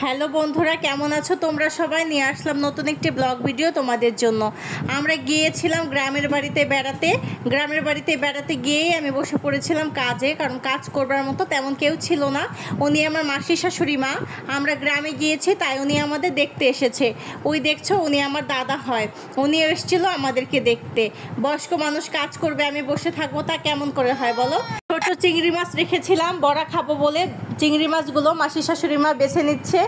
Hello বন্ধুরা, কেমন আছো তোমরা সবাই? নিয়ে আসলাম নতুন একটি ব্লগ ভিডিও তোমাদের জন্য। আমরা গিয়েছিলাম গ্রামের বাড়িতে বেড়াতে গিয়েই আমি বসে পড়েছিলাম কাজে, কারণ কাজ করবার মতো তেমন কেউ ছিল না। উনি আমার মাসির শাশুড়ি মা। আমরা গ্রামে গিয়েছি তাই উনি আমাদের দেখতে এসেছে। ওই দেখছো, উনি আমার দাদা হয়। উনি এসেছিল আমাদেরকে দেখতে। বয়স্ক মানুষ কাজ করবে, আমি বসে থাকবো, তা কেমন করে হয় বলো? ছোট চিংড়ি মাছ রেখেছিলাম বড়া খাবো বলে। চিংড়ি মাছগুলো মাসির শাশুড়ি মা বেছে নিচ্ছে,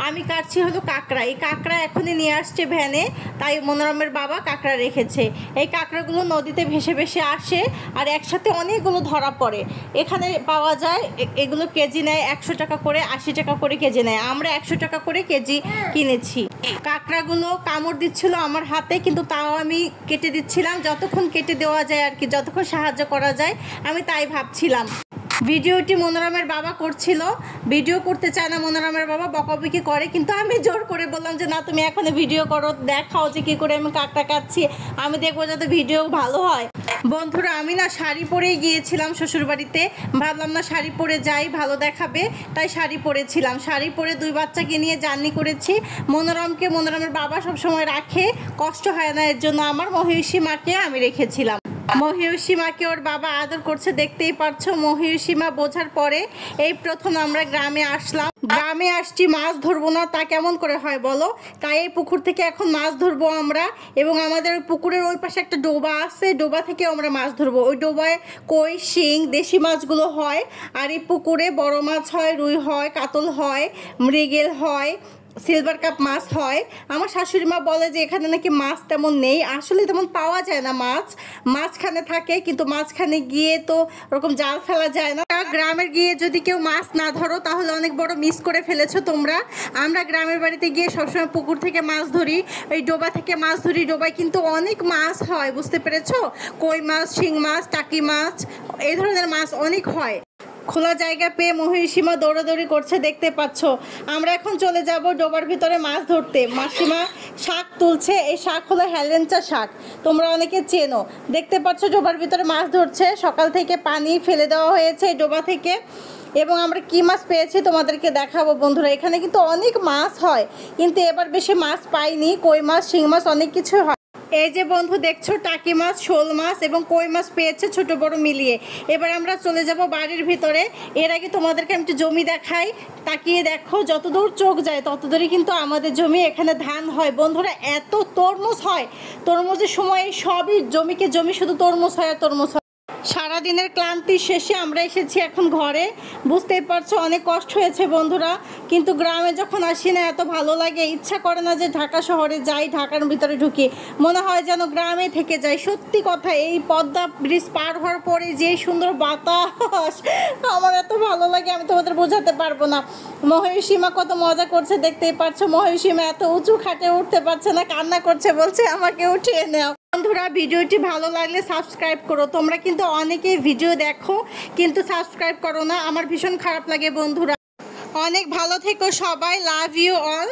আমি কাটছি হলো কাঁকড়া। এই কাঁকড়া এখনই নিয়ে আসছে ভ্যানে, তাই মনোরমের বাবা কাঁকড়া রেখেছে। এই কাঁকড়াগুলো নদীতে ভেসে ভেসে আসে আর একসাথে অনেকগুলো ধরা পড়ে। এখানে পাওয়া যায়, এগুলো কেজি নেয় 100 টাকা করে, 80 টাকা করে কেজি নেয়। আমরা 100 টাকা করে কেজি কিনেছি। কাঁকড়াগুলো কামড় দিচ্ছিল আমার হাতে, কিন্তু তাও আমি কেটে দিচ্ছিলাম, যতক্ষণ কেটে দেওয়া যায় আর কি, যতক্ষণ সাহায্য করা যায় আমি তাই ভাবছিলাম। ভিডিওটি মনোরমের বাবা করছিল। ভিডিও করতে চায় না মনোরমের বাবা, বকাবকি করে, কিন্তু আমি জোর করে বললাম যে না, তুমি এখন ভিডিও করো, দেখাও যে কী করে আমি কাঁকড়া কাটছি, আমি দেখবো যাতে ভিডিও ভালো হয়। বন্ধুরা, আমি না শাড়ি পরেই গিয়েছিলাম শ্বশুরবাড়িতে। ভাবলাম না শাড়ি পরে যাই, ভালো দেখাবে, তাই শাড়ি পরেছিলাম। শাড়ি পরে 2 বাচ্চাকে নিয়ে জার্নি করেছি। মনোরমের বাবা সবসময় রাখে, কষ্ট হয় না এর জন্য আমার মহিষী মাকে আমি রেখেছিলাম। মহিষী মাকে ওর বাবা আদর করছে, দেখতেই পারছো। মহিষী মা বোঝার পরে এই প্রথম আমরা গ্রামে আসলাম। গ্রামে আসছি, মাছ ধরবো না তা কেমন করে হয় বলো? তাই এই পুকুর থেকে এখন মাছ ধরবো আমরা। এবং আমাদের পুকুরের ওই পাশে একটা ডোবা আছে, ডোবা থেকে আমরা মাছ ধরবো। ওই ডোবায় কই, শিং, দেশি মাছগুলো হয়। আর এই পুকুরে বড় মাছ হয়, রুই হয়, কাতল হয়, মৃগেল হয়, সিলভার কাপ মাছ হয়। আমার শাশুড়ি মা বলে যে এখানে নাকি মাছ তেমন নেই, আসলে তেমন পাওয়া যায় না মাছ। মাঝখানে থাকে, কিন্তু মাঝখানে গিয়ে তো ওরকম জাল ফেলা যায় না। গ্রামের গিয়ে যদি কেউ মাছ না ধরো তাহলে অনেক বড় মিস করে ফেলেছো তোমরা। আমরা গ্রামের বাড়িতে গিয়ে সবসময় পুকুর থেকে মাছ ধরি, এই ডোবা থেকে মাছ ধরি। ডোবায় কিন্তু অনেক মাছ হয়, বুঝতে পেরেছো? কই মাছ, শিং মাছ, টাকি মাছ, এই ধরনের মাছ অনেক হয়। খোলা জায়গা পেয়ে মহিষীমা দৌড়াদৌড়ি করছে, দেখতে পাচ্ছ। আমরা এখন চলে যাব ডোবার ভিতরে মাছ ধরতে। মাসিমা শাক তুলছে, এই শাক হলো হেলেঞ্চা শাক, তোমরা অনেকে চেনো। দেখতে পাচ্ছ ডোবার ভিতরে মাছ ধরছে, সকাল থেকে পানি ফেলে দেওয়া হয়েছে এই ডোবা থেকে। এবং আমরা কি মাছ পেয়েছি তোমাদেরকে দেখাবো বন্ধুরা। এখানে কিন্তু অনেক মাছ হয়, কিন্তু এবার বেশি মাছ পাইনি। কই মাছ, শিং মাছ, অনেক কিছু হয়। এই যে বন্ধু দেখছো, টাকি মাছ, শোল মাছ এবং কই মাছ পেয়েছে, ছোট বড় মিলিয়ে। এবার আমরা চলে যাব বাড়ির ভিতরে। এর আগে তোমাদেরকে আমি একটু জমি দেখাই, তাকিয়ে দেখো, যতদূর চোখ যায় ততদূরই কিন্তু আমাদের জমি। এখানে ধান হয় বন্ধুরা, এত তরমুজ হয়। তরমুজের সময় সবই জমিকে জমি, শুধু তরমুজ হয় আর তরমুজ হয়। সারাদিনের ক্লান্তি শেষে আমরা এসেছি এখন ঘরে। বুঝতেই পারছো অনেক কষ্ট হয়েছে বন্ধুরা, কিন্তু গ্রামে যখন আসি না এত ভালো লাগে, ইচ্ছা করে না যে ঢাকা শহরে যাই, ঢাকার ভিতরে ঢুকি, মনে হয় যেন গ্রামে থেকে যাই। সত্যি কথা, এই পদ্মা ব্রিজ পার হওয়ার পরে যে সুন্দর বাতাস, আমার এত ভালো লাগে আমি তোমাদের বোঝাতে পারবো না। মহিষীমা কত মজা করছে, দেখতেই পারছো। মহিষীমা এত উঁচু খাটে উঠতে পারছে না, কান্না করছে, বলছে আমাকে উঠিয়ে নাও। বন্ধুরা, ভিডিওটি ভালো লাগলে সাবস্ক্রাইব করো। তোমরা কিন্তু অনেকেই ভিডিও দেখো কিন্তু সাবস্ক্রাইব করো না, আমার ভীষণ খারাপ লাগে বন্ধুরা। অনেক ভালো থেকো সবাই, লাভ ইউ অল।